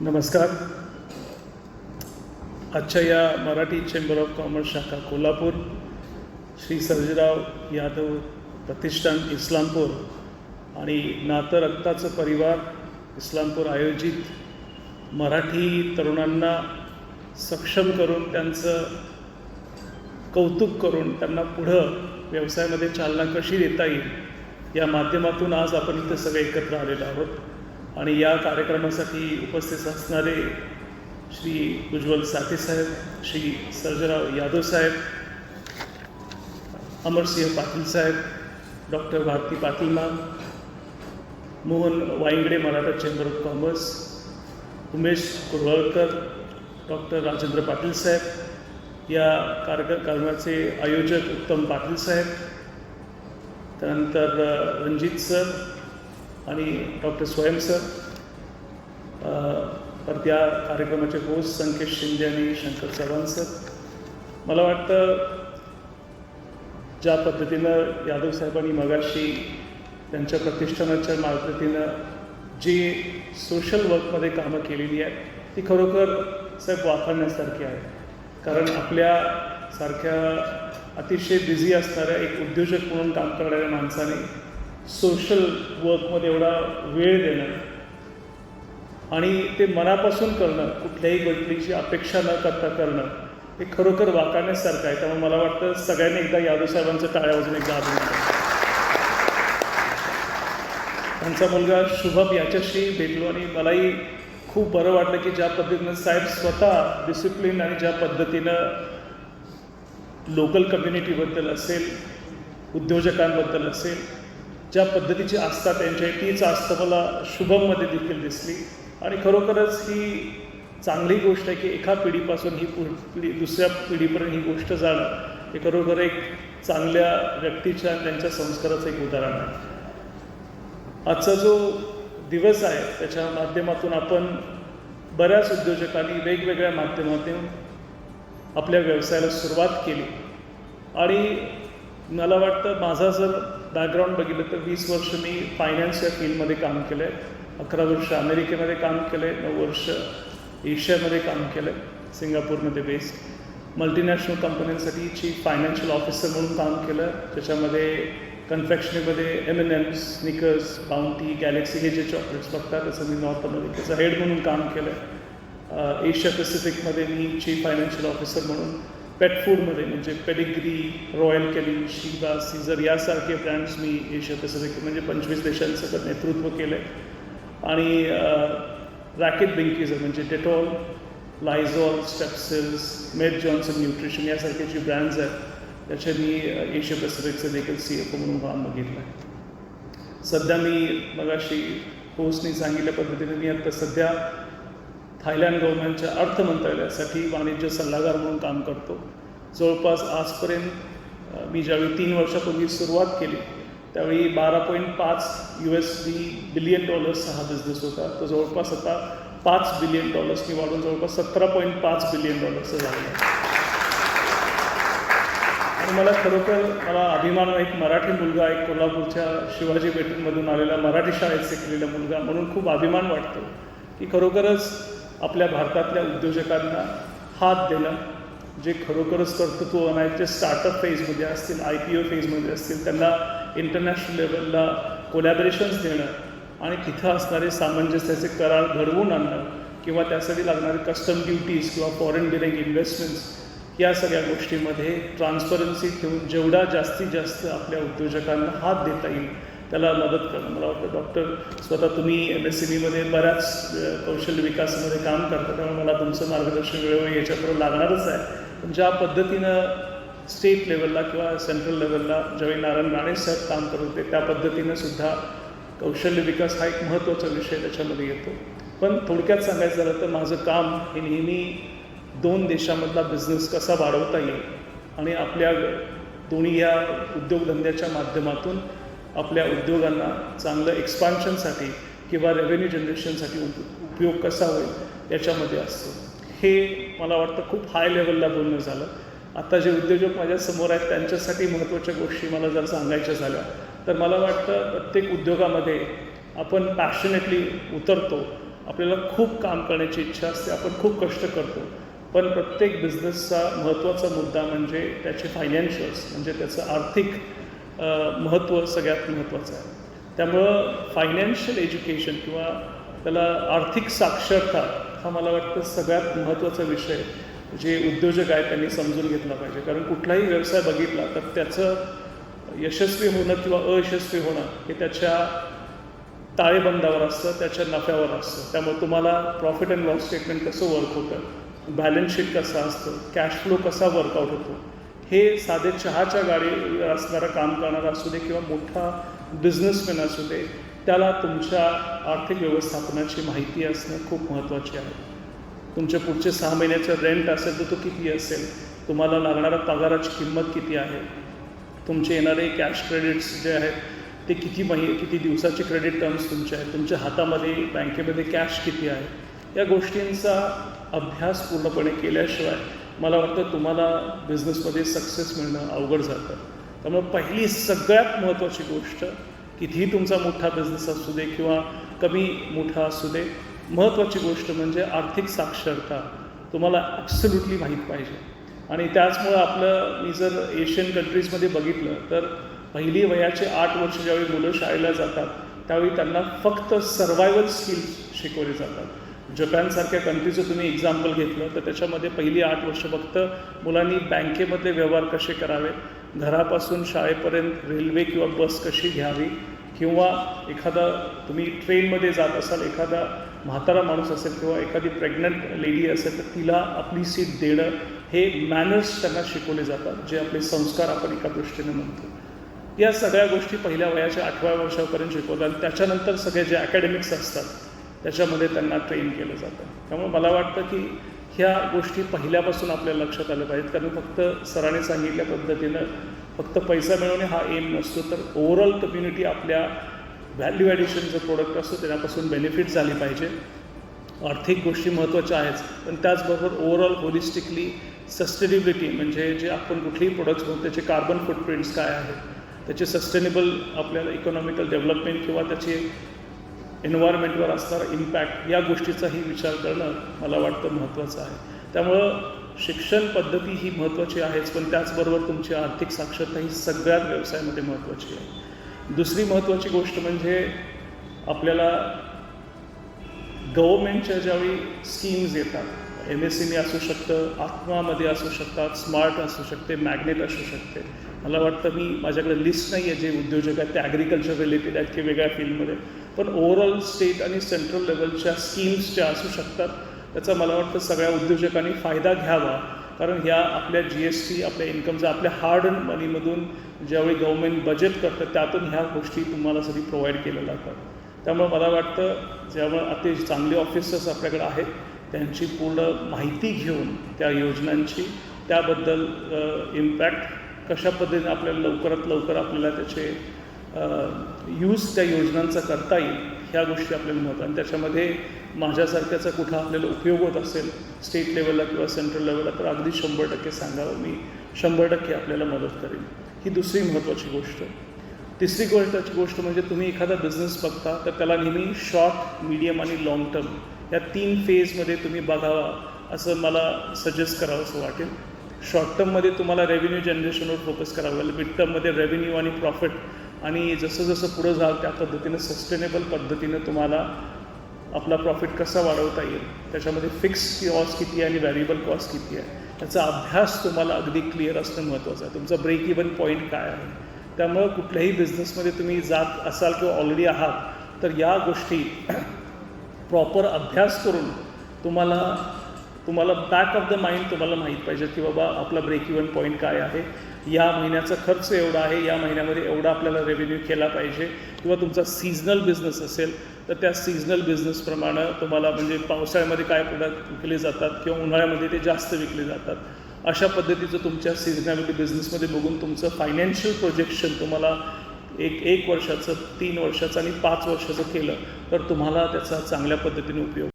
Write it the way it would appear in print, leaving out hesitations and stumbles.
नमस्कार. आजच्या या मराठी चेंबर ऑफ कॉमर्स शाखा कोल्हापूर, श्री सर्जेराव यादव प्रतिष्ठान इस्लामपूर आणि नातं रक्ताचं परिवार इस्लामपूर आयोजित मराठी तरुणांना सक्षम करून त्यांचं कौतुक करून त्यांना पुढं व्यवसायामध्ये चालना कशी देता येईल या माध्यमातून आज आपण इथं सगळे एकत्र आलेलो आहोत. आणि या कार्यक्रमासाठी उपस्थित असणारे श्री उज्ज्वल साठे साहेब, श्री सर्जेराव यादव साहेब, अमरसिंह पाटील साहेब, doctor Bharati Patil ma'am, Mohan Waingade Maratha chamber of commerce, Umesh Kurwalkar, doctor Rajendra Patil साहेब, या कार्यक्रमाचे आयोजक उत्तम पाटील साहेब, त्यानंतर रणजित सर आणि डॉक्टर स्वयं सर, परत या कार्यक्रमाचे होस्ट संकेश शिंदे आणि शंकर चव्हाण सर. मला वाटतं ज्या पद्धतीनं यादव साहेबांनी मगाशी त्यांच्या प्रतिष्ठानाच्या मार्फतीनं जी सोशल वर्कमध्ये कामं केलेली आहेत ती खरोखर साहेब वाखाणण्यासारखी आहे. कारण आपल्यासारख्या अतिशय बिझी असणाऱ्या एक उद्योजक म्हणून काम करणाऱ्या माणसाने सोशल वर्कमध्ये एवढा वेळ देणं आणि ते मनापासून करणं, कुठल्याही गोष्टीची अपेक्षा न करता करणं, हे खरोखर वाखाणण्यासारखं आहे. त्यामुळे मला वाटतं सगळ्यांनी एकदा यादव साहेबांचं टाळ्या वाजून एकदा अभिनंदन. त्यांचा मुलगा शुभम याच्याशी भेटलो आणि मलाही खूप बरं वाटलं की ज्या पद्धतीनं साहेब स्वतः डिसिप्लिन आणि ज्या पद्धतीनं लोकल कम्युनिटीबद्दल असेल, उद्योजकांबद्दल असेल, ज्या पद्धतीची आस्था त्यांच्या तीच आस्था मला शुभममध्ये देखील दिसली. आणि खरोखरच ही चांगली गोष्ट आहे की एका पिढीपासून ही पिढी दुसऱ्या पिढीपर्यंत ही गोष्ट जाणं हे खरोखर एक चांगल्या व्यक्तीच्या त्यांच्या संस्काराचं एक उदाहरण आहे. आजचा जो दिवस आहे त्याच्या माध्यमातून आपण बऱ्याच उद्योजकांनी वेगवेगळ्या माध्यमातून आपल्या व्यवसायाला सुरुवात केली. आणि मला वाटतं माझा जर बॅकग्राऊंड बघितलं तर 20 वर्ष मी फायनान्स या फील्डमध्ये काम केलं आहे, 11 वर्ष अमेरिकेमध्ये काम केलं आहे, 9 वर्ष एशियामध्ये काम केलं आहे, सिंगापूरमध्ये बेस्ड मल्टीनॅशनल कंपन्यांसाठी चीफ फायनान्शियल ऑफिसर म्हणून काम केलं. त्याच्यामध्ये कन्फेक्शनरीमध्ये M&M, स्निकर्स, बाउंटी, गॅलेक्सी हे जे चॉकलेट्स बघतात त्याचं मी नॉर्थ अमेरिकेचं हेड म्हणून काम केलं आहे. एशिया पॅसिफिकमध्ये मी चीफ फायनान्शियल ऑफिसर म्हणून पेट फूडमध्ये म्हणजे पेडिग्री, रॉयल केलिन, शिबा, सीझर यासारखे ब्रँड्स मी एशिया पॅसिफिक म्हणजे 25 देशांचं नेतृत्व केलं आहे. आणि रॅकेट बेंकीज म्हणजे Dettol, Lysol, Strepsils, Mead Johnson Nutrition यासारखे जे ब्रँड्स आहेत त्याचे मी एशिया पॅसिफिकचं देखील CFO म्हणून काम बघितलं आहे. सध्या मी मगाशी होस्टनी सांगितल्या पद्धतीने मी आता सध्या थायलंड गव्हर्नमेंटच्या अर्थ मंत्रालयासाठी वाणिज्य सल्लागार म्हणून काम करतो. जवळपास आजपर्यंत मी ज्यावेळी 3 वर्षापूर्वी सुरुवात केली त्यावेळी $12.5 बिलियन हा बिझनेस होता. तो जवळपास आता $5 बिलियन वाढून जवळपास $17.5 बिलियन झालेला आहे. आणि मला खरोखर अभिमान, एक मराठी मुलगा, एक कोल्हापूरच्या शिवाजी पेठमधून आलेला मराठी शाळेत शिकलेला मुलगा म्हणून खूप अभिमान वाटतो की खरोखरच आपल्या भारतातल्या उद्योजकांना हात देणं, जे खरोखरच कर्तृत्ववान आहेत, जे स्टार्टअप फेजमध्ये असतील, IPO फेजमध्ये असतील, त्यांना इंटरनॅशनल लेवलला कोलॅबरेशन्स देणं आणि तिथं असणारे सामंजस्याचे करार घडवून आणणं किंवा त्यासाठी लागणारे कस्टम ड्युटीज किंवा फॉरेन डिरेक्ट इन्व्हेस्टमेंट्स या सगळ्या गोष्टीमध्ये ट्रान्सपरन्सी ठेवून जेवढा जास्तीत जास्त आपल्या उद्योजकांना हात देता येईल त्याला मदत करणं. मला वाटतं डॉक्टर स्वतः तुम्ही MSMEमध्ये बऱ्याच कौशल्य विकासामध्ये काम करता, त्यामुळे मला तुमचं मार्गदर्शन वेळोवेळी याच्याबरोबर लागणारच आहे. पण ज्या पद्धतीनं स्टेट लेवलला किंवा सेंट्रल लेवलला ज्यावेळी नारायण राणे साहेब काम करत होते त्या पद्धतीनं सुद्धा कौशल्य विकास हा एक महत्त्वाचा विषय त्याच्यामध्ये येतो. पण थोडक्यात सांगायचं झालं तर माझं काम हे नेहमी 2 देशामधला बिझनेस कसा वाढवता येईल आणि आपल्या दोन्ही या उद्योगधंद्याच्या माध्यमातून आपल्या उद्योगांना चांगलं एक्सपान्शनसाठी किंवा रेव्हेन्यू जनरेशनसाठी उपयोग कसा होईल याच्यामध्ये असतो. हे मला वाटतं खूप हाय लेवलला बोलणं झालं. आता जे उद्योजक माझ्यासमोर आहेत त्यांच्यासाठी महत्त्वाच्या गोष्टी मला जर सांगायच्या झाल्या तर मला वाटतं प्रत्येक उद्योगामध्ये आपण पॅशनेटली उतरतो आपल्याला खूप काम करण्याची इच्छा असते, आपण खूप कष्ट करतो, पण प्रत्येक बिझनेसचा महत्त्वाचा मुद्दा म्हणजे त्याचे फायनान्शियल्स, म्हणजे त्याचं आर्थिक महत्त्व सगळ्यात महत्त्वाचं आहे. त्यामुळं फायनान्शियल एज्युकेशन किंवा त्याला आर्थिक साक्षरता हा मला वाटतं सगळ्यात महत्त्वाचा विषय जे उद्योजक आहेत त्यांनी समजून घेतला पाहिजे. कारण कुठलाही व्यवसाय बघितला तर त्याचं यशस्वी होणं किंवा अयशस्वी होणं हे त्याच्या ताळेबंदावर असतं, त्याच्या नफ्यावर असतं. त्यामुळे तुम्हाला प्रॉफिट अँड लॉस स्टेटमेंट कसं वर्क होतं, बॅलन्स शीट कसं असतं, कॅश फ्लो कसा वर्कआउट होतो, हे साधे चहाच्या गाडीवर असणारा काम करणारा असू दे किंवा मोठा बिझनेसमॅन असू दे, त्याला तुमच्या आर्थिक व्यवस्थापनाची माहिती असणं खूप महत्त्वाची आहे. तुमच्या पुढचे 6 महिन्याचं रेंट असेल तर तो किती असेल, तुम्हाला लागणारा पगाराची किंमत किती आहे, तुमचे येणारे कॅश क्रेडिट्स जे आहेत ते किती दिवसाचे क्रेडिट टर्म्स तुमचे आहेत, तुमच्या हातामध्ये बँकेमध्ये कॅश किती आहे, या गोष्टींचा अभ्यास पूर्णपणे केल्याशिवाय मला वाटतं तुम्हाला बिझनेसमध्ये सक्सेस मिळणं अवघड जातं. त्यामुळे पहिली सगळ्यात महत्त्वाची गोष्ट, कितीही तुमचा मोठा बिझनेस असू दे किंवा कमी मोठा असू दे, महत्त्वाची गोष्ट म्हणजे आर्थिक साक्षरता तुम्हाला ॲब्सोल्युटली माहीत पाहिजे. आणि त्याचमुळं मी जर एशियन कंट्रीजमध्ये बघितलं तर पहिली वयाचे 8 वर्ष ज्यावेळी मुलं शाळेला जातात त्यावेळी त्यांना फक्त सर्वायवल स्किल्स शिकवले जातात. जपानसारख्या कंट्रीचं तुम्ही एक्झाम्पल घेतलं तर त्याच्यामध्ये पहिली 8 वर्ष फक्त मुलांनी बँकेमध्ये व्यवहार कसे करावे, घरापासून शाळेपर्यंत रेल्वे किंवा बस कशी घ्यावी, किंवा एखादा तुम्ही ट्रेनमध्ये जात असाल, एखादा म्हातारा माणूस असेल किंवा एखादी प्रेग्नंट लेडी असेल तर तिला आपली सीट देणं, हे मॅनर्स त्यांना शिकवले जातात, जे आपले संस्कार आपण एका दृष्टीने म्हणतो. या सगळ्या गोष्टी पहिल्या वयाच्या 8व्या वर्षापर्यंत शिकवतात आणि त्याच्यानंतर सगळे जे अकॅडमिक्स असतात त्याच्यामध्ये त्यांना ट्रेन केलं जातं. त्यामुळे मला वाटतं की ह्या गोष्टी पहिल्यापासून आपल्याला लक्षात आल्या पाहिजेत. कारण फक्त सरांनी सांगितल्या पद्धतीनं फक्त पैसा मिळवणे हा एम नसतो, तर ओव्हरऑल कम्युनिटी आपल्या व्हॅल्यू ॲडिशन जो प्रोडक्ट असतो त्याच्यापासून बेनिफिट झाली पाहिजे. आर्थिक गोष्टी महत्त्वाच्या आहेच, पण त्याचबरोबर ओव्हरऑल होलिस्टिकली सस्टेनेबिलिटी म्हणजे जे आपण कुठलेही प्रोडक्ट्स बनवतो त्याचे कार्बन फुटप्रिंट्स काय आहेत, त्याचे सस्टेनेबल आपल्याला इकॉनॉमिकल डेव्हलपमेंट किंवा त्याचे एन्व्हायरमेंटवर असणारा इम्पॅक्ट, या गोष्टीचाही विचार करणं मला वाटतं महत्त्वाचं आहे. त्यामुळं शिक्षण पद्धती ही महत्त्वाची आहेच, पण त्याचबरोबर तुमची आर्थिक साक्षरता ही सगळ्यात व्यवसायामध्ये महत्त्वाची आहे. दुसरी महत्त्वाची गोष्ट म्हणजे आपल्याला गव्हर्मेंटच्या ज्यावेळी स्कीम्स येतात, MSME असू शकतं, आत्मामध्ये असू शकतात, स्मार्ट असू शकते, मॅग्नेट असू शकते. मला वाटतं माझ्याकडे लिस्ट नाही आहे जे उद्योजक आहेत ते ॲग्रिकल्चर रिलेटेड आहेत की वेगळ्या फील्डमध्ये, पण ओव्हरऑल स्टेट आणि सेंट्रल लेवलच्या स्कीम्स ज्या असू शकतात त्याचा मला वाटतं सगळ्या उद्योजकांनी फायदा घ्यावा. कारण ह्या आपल्या GST, आपल्या इन्कमचा, आपल्या हार्ड अर्न मनीमधून ज्यावेळी गव्हर्मेंट बजेट करतं त्यातून ह्या गोष्टी तुम्हाला सगळी प्रोव्हाइड केल्या जातात. त्यामुळे मला वाटतं ज्यामुळे अति चांगले ऑफिसर्स आपल्याकडे आहेत त्यांची पूर्ण माहिती घेऊन त्या योजनांची, त्याबद्दल इम्पॅक्ट कशा पद्धतीने आपल्याला लवकरात लवकर आपल्याला त्याचे यूज त्या योजनांचा करता येईल ह्या गोष्टी आपल्याला महत्त्व. आणि त्याच्यामध्ये माझ्यासारख्याचा कुठं आपल्याला उपयोग होत असेल स्टेट लेवलला किंवा सेंट्रल लेवलला तर अगदी 100% सांगावं, मी 100% आपल्याला मदत करेन. ही दुसरी महत्त्वाची गोष्ट. तिसरी गोष्ट म्हणजे तुम्ही एखादा बिझनेस बघता तर त्याला नेहमी शॉर्ट, मीडियम आणि लाँग टर्म या 3 फेजमध्ये तुम्ही बघावा असं मला सजेस्ट करावं असं वाटेल. शॉर्ट टर्ममध्ये तुम्हाला रेव्हेन्यू जनरेशनवर फोकस करावं लागेल, मिड टर्ममध्ये रेव्हेन्यू आणि प्रॉफिट, आणि जसं जसं पुढं जाल त्या पद्धतीनं सस्टेनेबल पद्धतीनं तुम्हाला आपला प्रॉफिट कसा वाढवता येईल, त्याच्यामध्ये फिक्स कॉस्ट किती आहे आणि व्हॅरिएबल कॉस्ट किती आहे याचा अभ्यास तुम्हाला अगदी क्लिअर असणं महत्त्वाचं आहे. तुमचा ब्रेक इव्हन पॉईंट काय आहे. त्यामुळं कुठल्याही बिझनेसमध्ये तुम्ही जात असाल किंवा ऑलरेडी आहात तर या गोष्टी प्रॉपर अभ्यास करून तुम्हाला बॅक ऑफ द माइंड तुम्हाला माहीत पाहिजे की बाबा आपला ब्रेक इव्हन पॉईंट काय आहे, या महिन्याचा खर्च एवढा आहे, या महिन्यामध्ये एवढा आपल्याला रेव्हेन्यू केला पाहिजे. किंवा तुमचा सीझनल बिझनेस असेल तर त्या सीझनल बिझनेसप्रमाणे तुम्हाला म्हणजे पावसाळ्यामध्ये काय प्रोडक्ट विकले जातात किंवा उन्हाळ्यामध्ये ते जास्त विकले जातात, अशा पद्धतीचं तुमच्या सीझनॅबिलिटी बिझनेसमध्ये बघून तुमचं फायनान्शियल प्रोजेक्शन तुम्हाला एक वर्षाचं, 3 वर्षाचं आणि 5 वर्षाचं केलं तर तुम्हाला त्याचा चांगल्या पद्धतीने उपयोग